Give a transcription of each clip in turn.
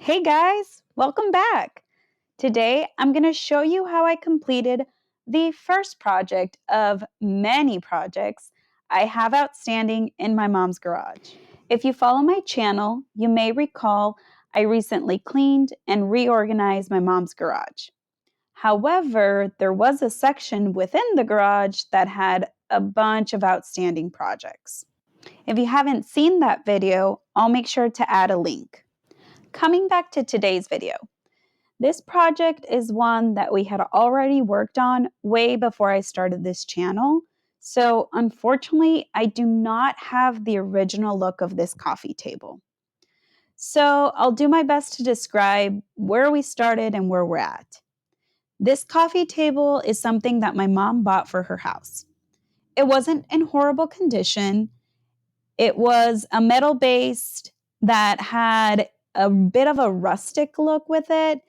Hey guys, welcome back. Today I'm going to show you how I completed the first project of many projects I have outstanding in my mom's garage. If you follow my channel, you may recall I recently cleaned and reorganized my mom's garage. However, there was a section within the garage that had a bunch of outstanding projects. If you haven't seen that video, I'll make sure to add a link. Coming back to today's video, this project is one that we had already worked on way before I started this channel. So unfortunately, I do not have the original look of this coffee table. So I'll do my best to describe where we started and where we're at. This coffee table is something that my mom bought for her house. It wasn't in horrible condition. It was a metal based that had a bit of a rustic look with it.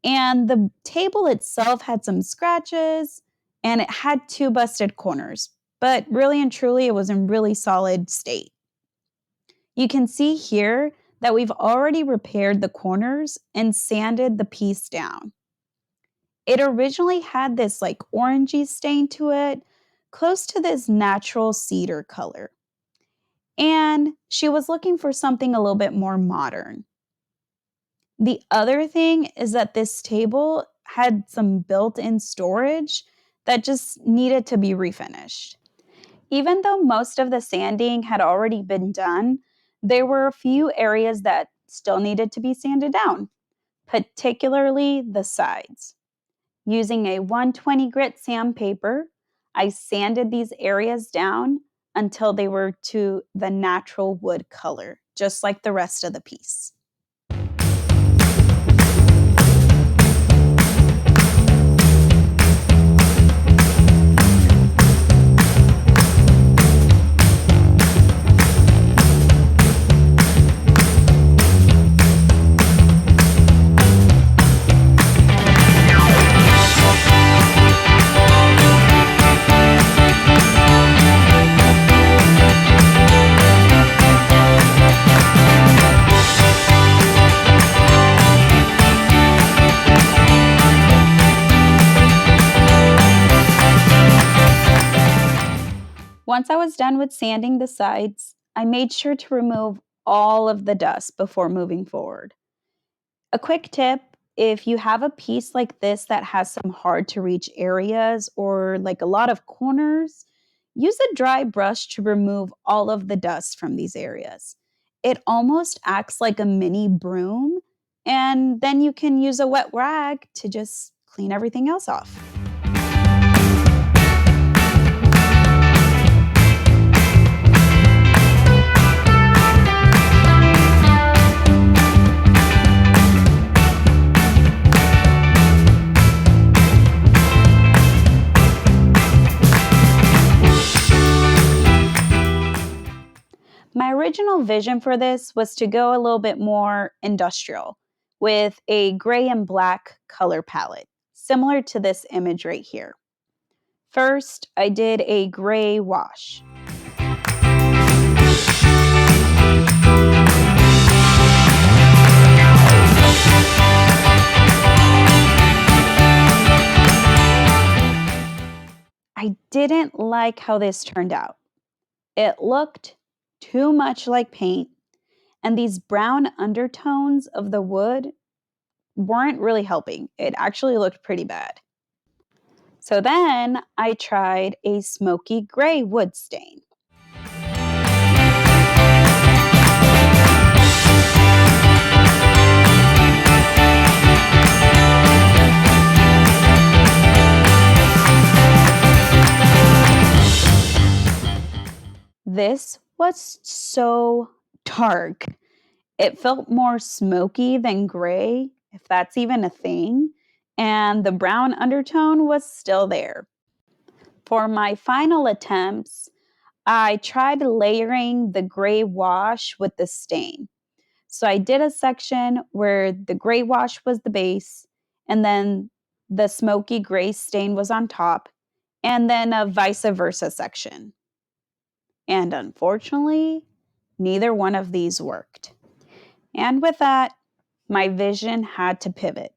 And the table itself had some scratches and it had two busted corners. But really and truly, it was in really solid state. You can see here that we've already repaired the corners and sanded the piece down. It originally had this like orangey stain to it, close to this natural cedar color. And she was looking for something a little bit more modern. The other thing is that this table had some built-in storage that just needed to be refinished. Even though most of the sanding had already been done, there were a few areas that still needed to be sanded down, particularly the sides. Using a 120 grit sandpaper, I sanded these areas down until they were to the natural wood color, just like the rest of the piece. Once I was done with sanding the sides, I made sure to remove all of the dust before moving forward. A quick tip, if you have a piece like this that has some hard to reach areas or like a lot of corners, use a dry brush to remove all of the dust from these areas. It almost acts like a mini broom, and then you can use a wet rag to just clean everything else off. My original vision for this was to go a little bit more industrial with a gray and black color palette, similar to this image right here. First, I did a gray wash. I didn't like how this turned out. It looked too much like paint, and these brown undertones of the wood weren't really helping. It actually looked pretty bad. So then I tried a smoky gray wood stain. This was so dark. It felt more smoky than gray, if that's even a thing, and the brown undertone was still there. For my final attempts, I tried layering the gray wash with the stain. So I did a section where the gray wash was the base, and then the smoky gray stain was on top, and then a vice versa section. And unfortunately, neither one of these worked. And with that, my vision had to pivot.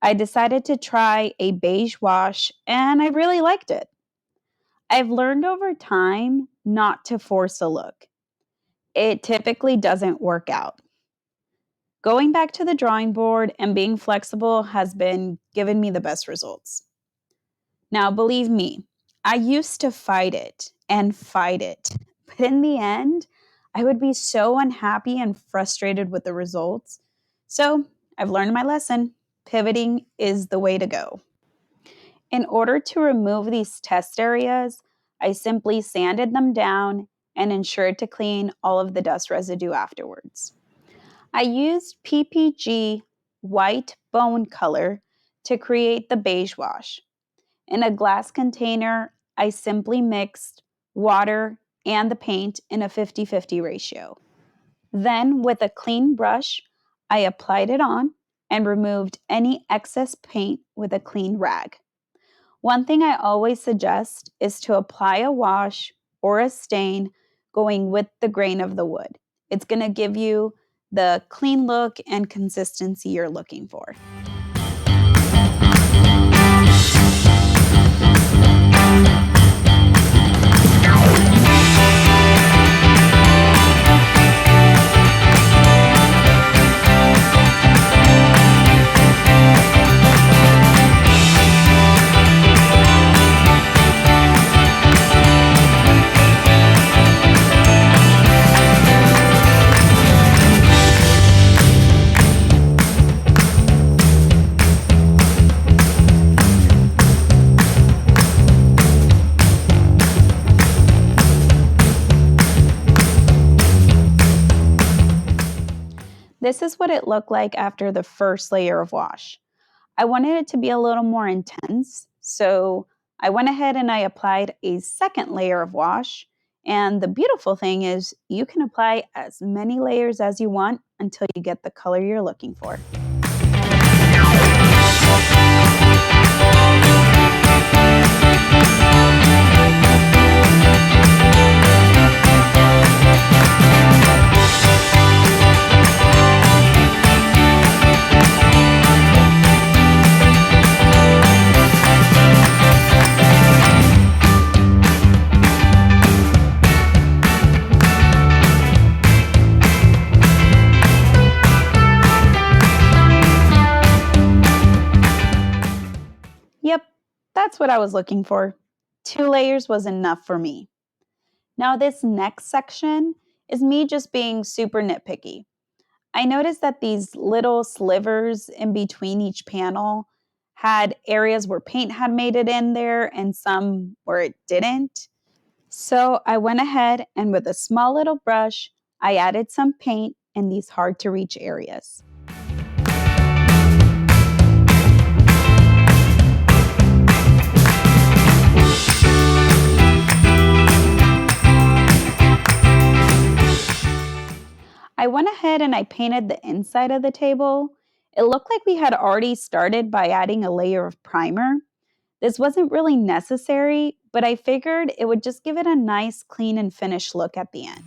I decided to try a beige wash, and I really liked it. I've learned over time not to force a look. It typically doesn't work out. Going back to the drawing board and being flexible has been giving me the best results. Now, believe me, I used to fight it and fight it. But in the end, I would be so unhappy and frustrated with the results. So I've learned my lesson. Pivoting is the way to go. In order to remove these test areas, I simply sanded them down and ensured to clean all of the dust residue afterwards. I used PPG white bone color to create the beige wash. In a glass container, I simply mixed water and the paint in a 50-50 ratio. Then, with a clean brush, I applied it on and removed any excess paint with a clean rag. One thing I always suggest is to apply a wash or a stain going with the grain of the wood. It's going to give you the clean look and consistency you're looking for. This is what it looked like after the first layer of wash. I wanted it to be a little more intense, so I went ahead and I applied a second layer of wash. And the beautiful thing is you can apply as many layers as you want until you get the color you're looking for. Yep, that's what I was looking for. 2 layers was enough for me. Now this next section is me just being super nitpicky. I noticed that these little slivers in between each panel had areas where paint had made it in there and some where it didn't. So I went ahead and with a small little brush, I added some paint in these hard to reach areas. I went ahead and I painted the inside of the table. It looked like we had already started by adding a layer of primer. This wasn't really necessary, but I figured it would just give it a nice, clean, and finished look at the end.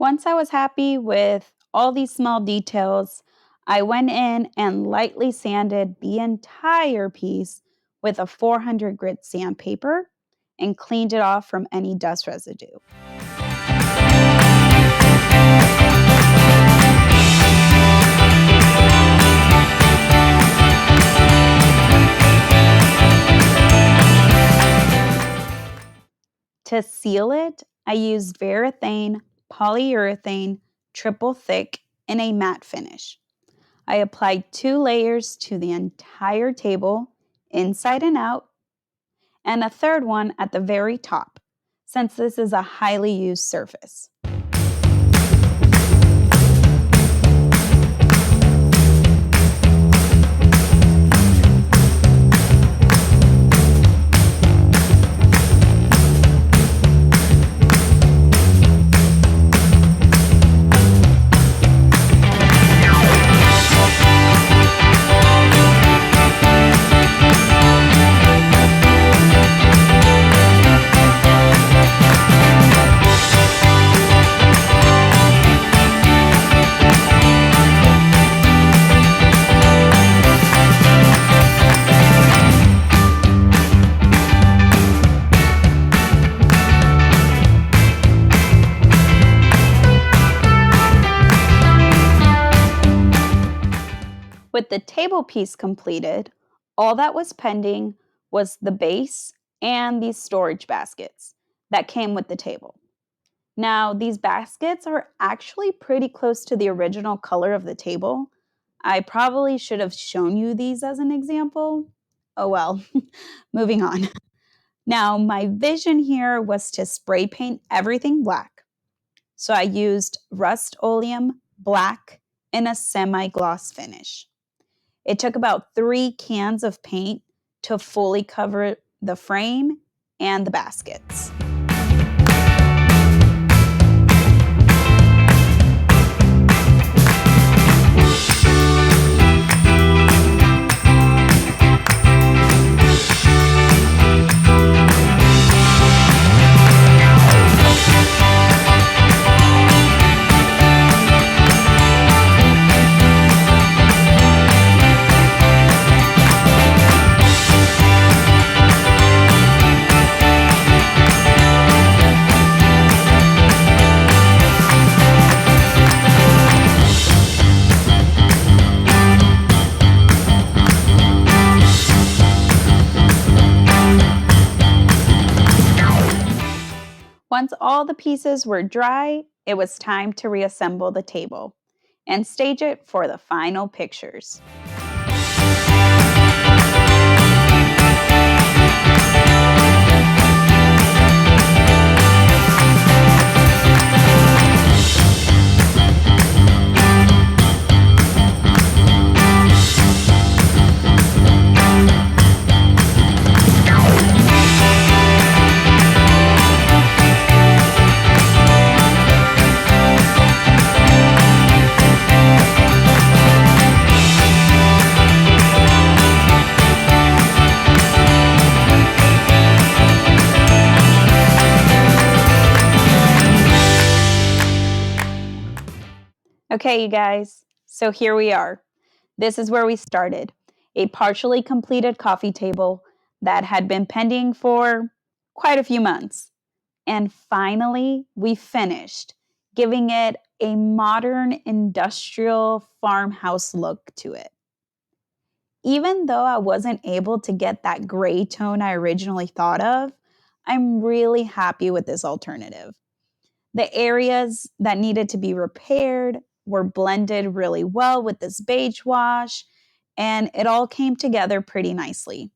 Once I was happy with all these small details, I went in and lightly sanded the entire piece with a 400 grit sandpaper and cleaned it off from any dust residue. To seal it, I used Varathane Polyurethane triple thick in a matte finish. I applied 2 layers to the entire table, inside and out, and a third one at the very top. since this is a highly used surface. With the table piece completed, all that was pending was the base and these storage baskets that came with the table. Now, these baskets are actually pretty close to the original color of the table. I probably should have shown you these as an example. Oh well, moving on. Now, my vision here was to spray paint everything black. So I used Rust-Oleum black in a semi-gloss finish. It took about 3 cans of paint to fully cover the frame and the baskets. Once all the pieces were dry, it was time to reassemble the table and stage it for the final pictures. Okay, you guys, so here we are. This is where we started. A partially completed coffee table that had been pending for quite a few months. And finally, we finished, giving it a modern industrial farmhouse look to it. Even though I wasn't able to get that gray tone I originally thought of, I'm really happy with this alternative. The areas that needed to be repaired were blended really well with this beige wash, and it all came together pretty nicely.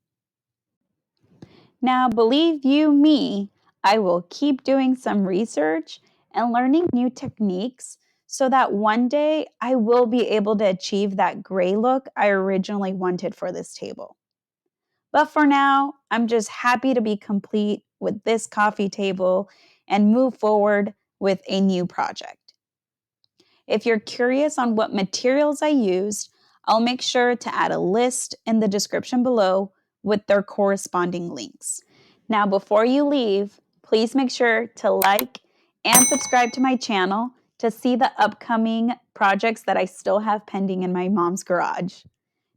Now, believe you me, I will keep doing some research and learning new techniques so that one day I will be able to achieve that gray look I originally wanted for this table. But for now, I'm just happy to be complete with this coffee table and move forward with a new project. If you're curious on what materials I used, I'll make sure to add a list in the description below with their corresponding links. Now, before you leave, please make sure to like and subscribe to my channel to see the upcoming projects that I still have pending in my mom's garage.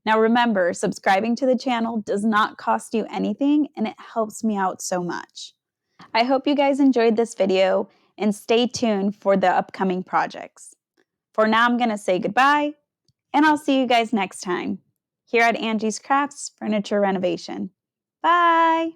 Now remember, subscribing to the channel does not cost you anything and it helps me out so much. I hope you guys enjoyed this video and stay tuned for the upcoming projects. For now, I'm going to say goodbye, and I'll see you guys next time here at Angie's Crafts Furniture Renovation. Bye!